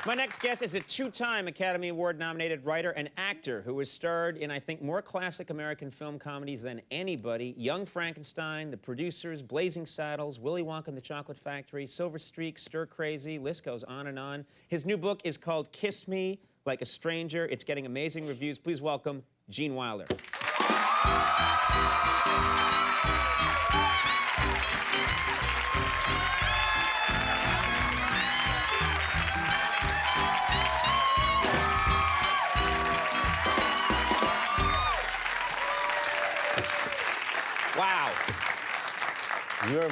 My next guest is a two-time Academy Award-nominated writer and actor who has starred in, I think, more classic American film comedies than anybody. Young Frankenstein, The Producers, Blazing Saddles, Willy Wonka and the Chocolate Factory, Silver Streak, Stir Crazy, list goes on and on. His new book is called Kiss Me Like a Stranger. It's getting amazing reviews. Please welcome Gene Wilder. Wow. You're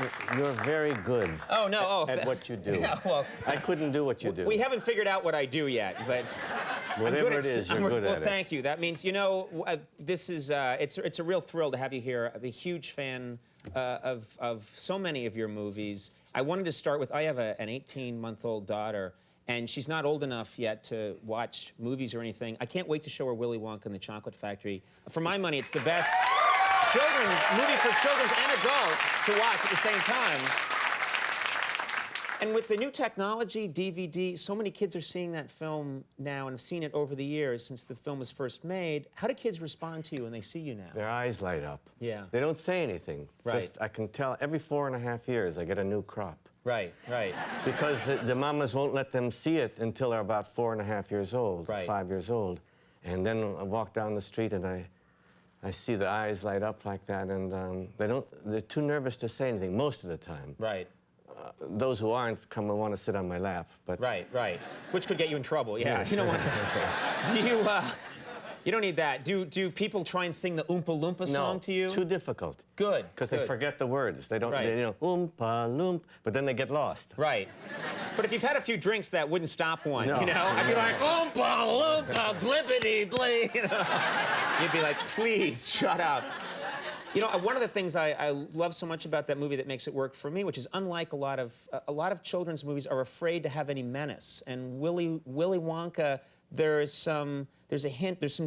very good. Oh, no. At what you do. Yeah, well, I couldn't do what you do. We haven't figured out what I do yet, but whatever it is, you're good at it. Well, thank you. That means, you know, this is it's a real thrill to have you here. I'm a huge fan of so many of your movies. I wanted to start with, I have an 18-month-old daughter, and she's not old enough yet to watch movies or anything. I can't wait to show her Willy Wonka and the Chocolate Factory. For my money, it's the best movie for children and adults to watch at the same time. And with the new technology, DVD, so many kids are seeing that film now and have seen it over the years since the film was first made. How do kids respond to you when they see you now? Their eyes light up. Yeah. They don't say anything. Right. Just, I can tell every 4.5 years I get a new crop. Right, right. Because the mamas won't let them see it until they're about 4.5 years old, right. 5 years old. And then I walk down the street and I see the eyes light up like that, and they're too nervous to say anything most of the time. Right. Those who aren't come and want to sit on my lap, but... Right, right. Which could get you in trouble, yeah. Yes. You don't want that. Do you, you don't need that. Do people try and sing the Oompa Loompa song to you? No, too difficult. Good, because they forget the words. They don't, right. You know, Oompa Loomp, but then they get lost. Right. But if you've had a few drinks, that wouldn't stop one, no. You know? I'd be like, Oompa Loompa, blippity blee, you know? You'd be like, please, shut up. You know, one of the things I love so much about that movie that makes it work for me, which is unlike a lot of children's movies are afraid to have any menace. And Willy Wonka, there's some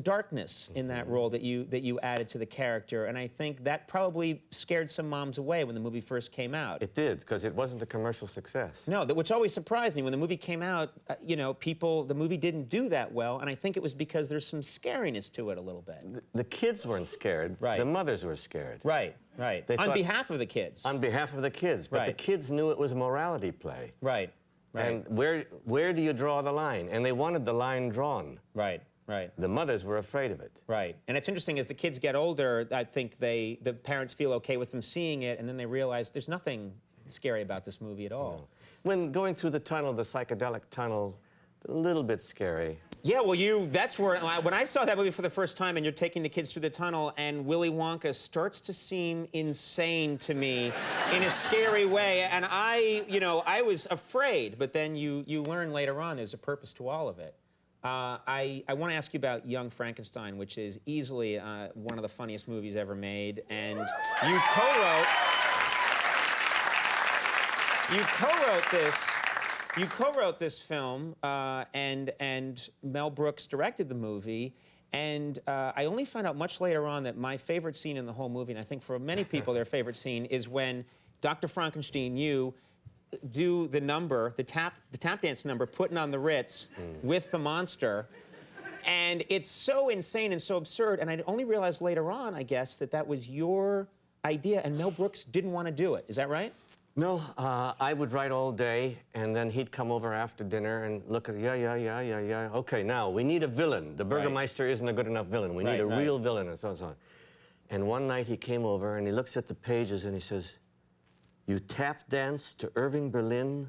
darkness in that role that you added to the character, and I think that probably scared some moms away when the movie first came out. It did, because it wasn't a commercial success. No, which always surprised me. When the movie came out, you know, the movie didn't do that well, and I think it was because there's some scariness to it a little bit. The kids weren't scared. Right. The mothers were scared. Right, right. On behalf of the kids. On behalf of the kids, but right. The kids knew it was a morality play. Right, right. And where do you draw the line? And they wanted the line drawn. Right. Right. The mothers were afraid of it. Right. And it's interesting, as the kids get older, I think the parents feel okay with them seeing it, and then they realize there's nothing scary about this movie at all. No. When going through the tunnel, the psychedelic tunnel, a little bit scary. Yeah, well, that's where, when I saw that movie for the first time and you're taking the kids through the tunnel and Willy Wonka starts to seem insane to me in a scary way, and I was afraid, but then you learn later on there's a purpose to all of it. I want to ask you about Young Frankenstein, which is easily one of the funniest movies ever made, and you co-wrote this film, and Mel Brooks directed the movie, and I only found out much later on that my favorite scene in the whole movie, and I think for many people their favorite scene, is when Dr. Frankenstein, you do the number, the tap dance number, putting on the Ritz with the monster, and it's so insane and so absurd, and I only realized later on, I guess, that was your idea, and Mel Brooks didn't want to do it. Is that right? No, I would write all day, and then he'd come over after dinner and look at, yeah. Okay, now, we need a villain. The Burgermeister isn't a good enough villain. We need a real villain, and so on. And one night he came over, and he looks at the pages, and he says, "You tap dance to Irving Berlin?"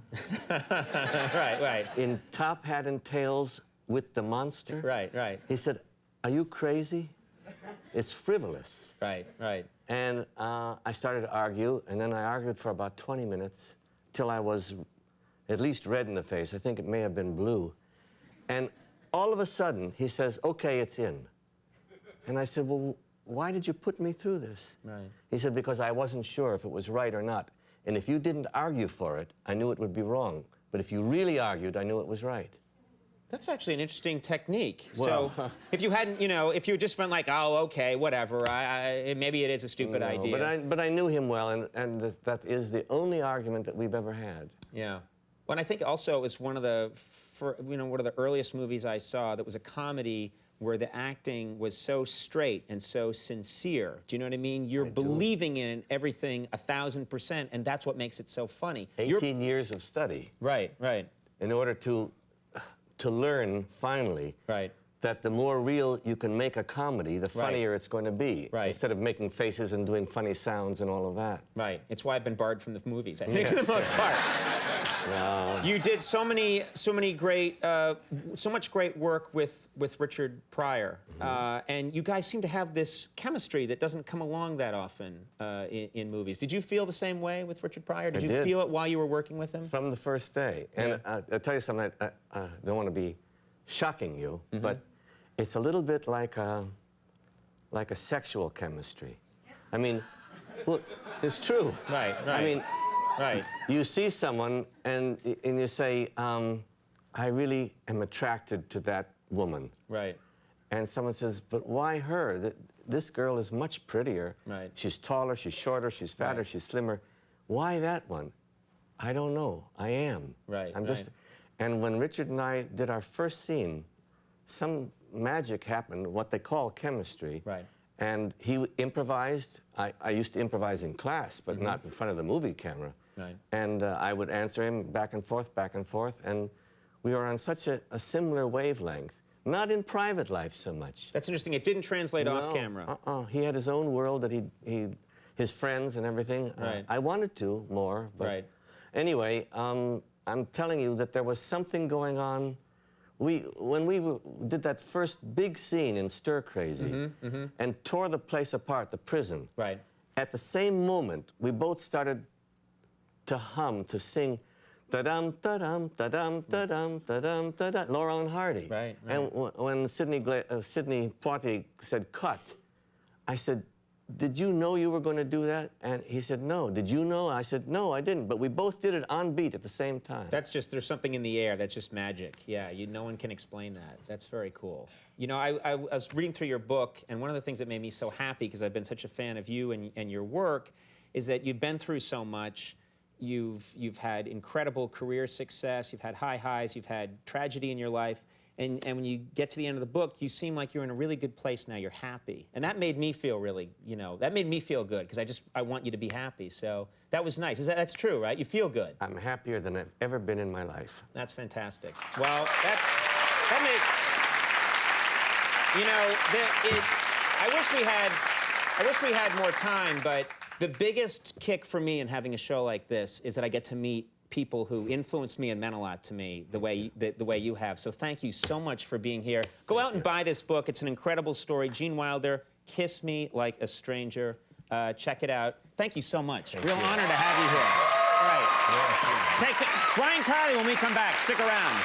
Right. In Top Hat and Tails with the monster? Right. He said, "Are you crazy? It's frivolous." Right. And I started to argue, and then I argued for about 20 minutes till I was at least red in the face. I think it may have been blue. And all of a sudden, he says, "Okay, it's in." And I said, "Well, why did you put me through this?" Right. He said, "Because I wasn't sure if it was right or not. And if you didn't argue for it, I knew it would be wrong. But if you really argued, I knew it was right." That's actually an interesting technique. Well, so if you hadn't, if you just been like, "Oh, okay, whatever, maybe it is a stupid idea." But I knew him well, and that is the only argument that we've ever had. Yeah. Well, and I think also it was one of the for one of the earliest movies I saw that was a comedy where the acting was so straight and so sincere. Do you know what I mean? You're believing in everything 1,000%, and that's what makes it so funny. 18 years of study. Right, right. In order to learn, finally, Right. that the more real you can make a comedy, the funnier Right. it's going to be. Right. Instead of making faces and doing funny sounds and all of that. Right. It's why I've been barred from the movies, I think, for the most part. No. You did so much great work with Richard Pryor, and you guys seem to have this chemistry that doesn't come along that often in movies. Did you feel the same way with Richard Pryor? Did you feel it while you were working with him? From the first day. And I'll tell you something, I don't want to be shocking you, but it's a little bit like a sexual chemistry. I mean, look, it's true. Right, right. I mean, right. you see someone and you say, I really am attracted to that woman. Right. And someone says, but why her? This girl is much prettier. Right. She's taller, she's shorter, she's fatter, Right. she's slimmer. Why that one? I don't know. I am. Right, I'm just. right. And when Richard and I did our first scene, some magic happened, what they call chemistry. Right. And he improvised. I used to improvise in class, but not in front of the movie camera. Right. And I would answer him back and forth, and we were on such a similar wavelength. Not in private life so much. That's interesting. It didn't translate off camera. He had his own world that his friends and everything. Right. I wanted to more, but Right. anyway, I'm telling you that there was something going on. When we did that first big scene in Stir Crazy and tore the place apart, the prison. Right. At the same moment, we both started to hum, to sing, da-dum, da-dum, da-dum, da-dum, da-dum, da-dum, Laurel and Hardy. Right, right. And when Sidney Poitier said, cut, I said, did you know you were going to do that? And he said, no. Did you know? I said, no, I didn't. But we both did it on beat at the same time. That's just, there's something in the air. That's just magic. Yeah, no one can explain that. That's very cool. You know, I was reading through your book, and one of the things that made me so happy, because I've been such a fan of you and your work, is that you've been through so much. You've had incredible career success. You've had high highs. You've had tragedy in your life. And when you get to the end of the book, you seem like you're in a really good place now. You're happy. And that made me feel really, that made me feel good, because I want you to be happy. So that was nice. That's true, right? You feel good. I'm happier than I've ever been in my life. That's fantastic. Well, that makes, I wish we had more time, but the biggest kick for me in having a show like this is that I get to meet people who influenced me and meant a lot to me the way you have. So thank you so much for being here. Go out and buy this book. It's an incredible story. Gene Wilder, Kiss Me Like a Stranger. Check it out. Thank you so much. Real honor to have you here. All right. Brian Kiley when we come back. Stick around.